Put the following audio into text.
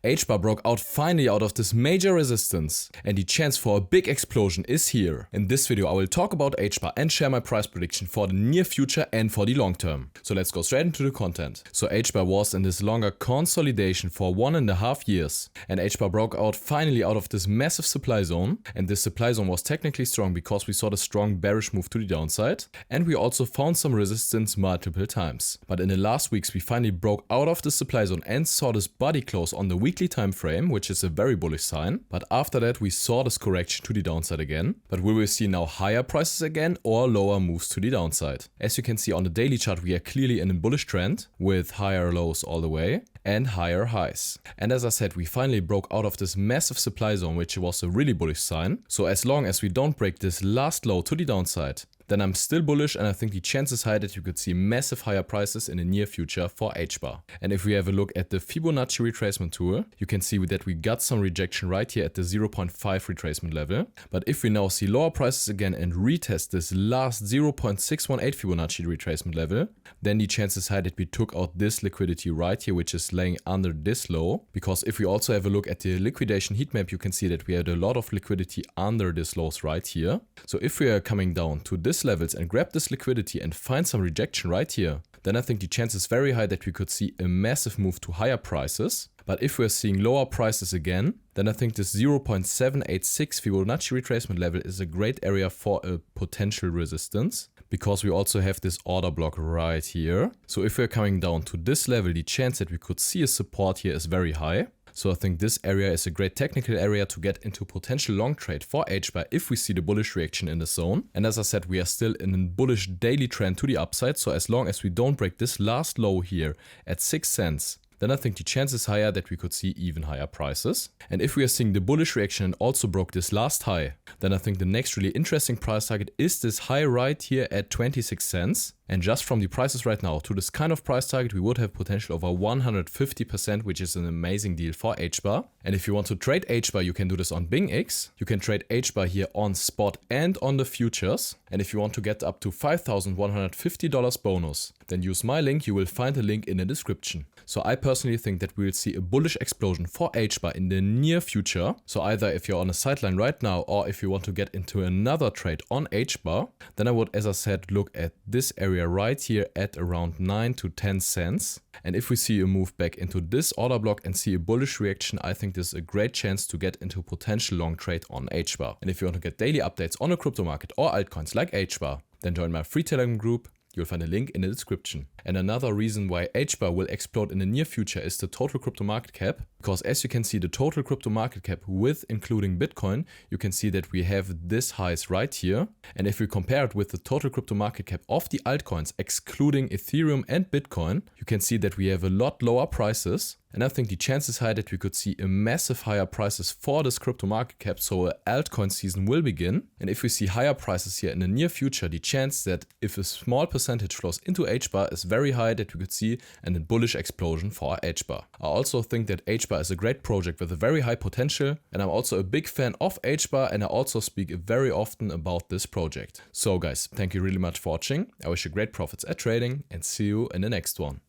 HBAR broke out finally out of this major resistance and the chance for a big explosion is here. In this video I will talk about HBAR and share my price prediction for the near future and for the long term. So let's go straight into the content. So HBAR was in this longer consolidation for 1.5 years and HBAR broke out finally out of this massive supply zone, and this supply zone was technically strong because we saw the strong bearish move to the downside and we also found some resistance multiple times. But in the last weeks we finally broke out of the supply zone and saw this body close on the weekly time frame, which is a very bullish sign. But after that we saw this correction to the downside again. But will we see now higher prices again or lower moves to the downside? As you can see on the daily chart, we are clearly in a bullish trend with higher lows all the way and higher highs. And as I said, we finally broke out of this massive supply zone, which was a really bullish sign. So as long as we don't break this last low to the downside, then I'm still bullish, and I think the chances high that you could see massive higher prices in the near future for HBAR. And if we have a look at the Fibonacci retracement tool, you can see that we got some rejection right here at the 0.5 retracement level. But if we now see lower prices again and retest this last 0.618 Fibonacci retracement level, then the chances high that we took out this liquidity right here, which is laying under this low. Because if we also have a look at the liquidation heat map, you can see that we had a lot of liquidity under this lows right here. So if we are coming down to this levels and grab this liquidity and find some rejection right here, then I think the chance is very high that we could see a massive move to higher prices. But if we're seeing lower prices again, then I think this 0.786 Fibonacci retracement level is a great area for a potential resistance, because we also have this order block right here. So if we're coming down to this level, the chance that we could see a support here is very high. So I think this area is a great technical area to get into potential long trade for HBAR if we see the bullish reaction in the zone. And as I said, we are still in a bullish daily trend to the upside. So as long as we don't break this last low here at 6 cents, then I think the chance is higher that we could see even higher prices. And if we are seeing the bullish reaction and also broke this last high, then I think the next really interesting price target is this high right here at 26 cents. And just from the prices right now to this kind of price target, we would have potential over 150%, which is an amazing deal for HBAR. And if you want to trade HBAR, you can do this on BingX. You can trade HBAR here on spot and on the futures. And if you want to get up to $5,150 bonus, then use my link. You will find a link in the description. So I personally think that we will see a bullish explosion for HBAR in the near future. So either if you're on a sideline right now or if you want to get into another trade on HBAR, then I would, as I said, look at this area right here at around 9 to 10 cents. And if we see a move back into this order block and see a bullish reaction, I think this is a great chance to get into potential long trade on HBAR. And if you want to get daily updates on the crypto market or altcoins like HBAR, then join my free Telegram group. You'll find a link in the description. And another reason why HBAR will explode in the near future is the total crypto market cap. Because as you can see, the total crypto market cap with including Bitcoin, you can see that we have this highs right here. And if we compare it with the total crypto market cap of the altcoins, excluding Ethereum and Bitcoin, you can see that we have a lot lower prices. And I think the chance is high that we could see a massive higher prices for this crypto market cap, so an altcoin season will begin. And if we see higher prices here in the near future, the chance that if a small percentage flows into HBAR is very high that we could see a bullish explosion for HBAR. I also think that HBAR is a great project with a very high potential, and I'm also a big fan of HBAR, and I also speak very often about this project. So guys, thank you really much for watching. I wish you great profits at trading and see you in the next one.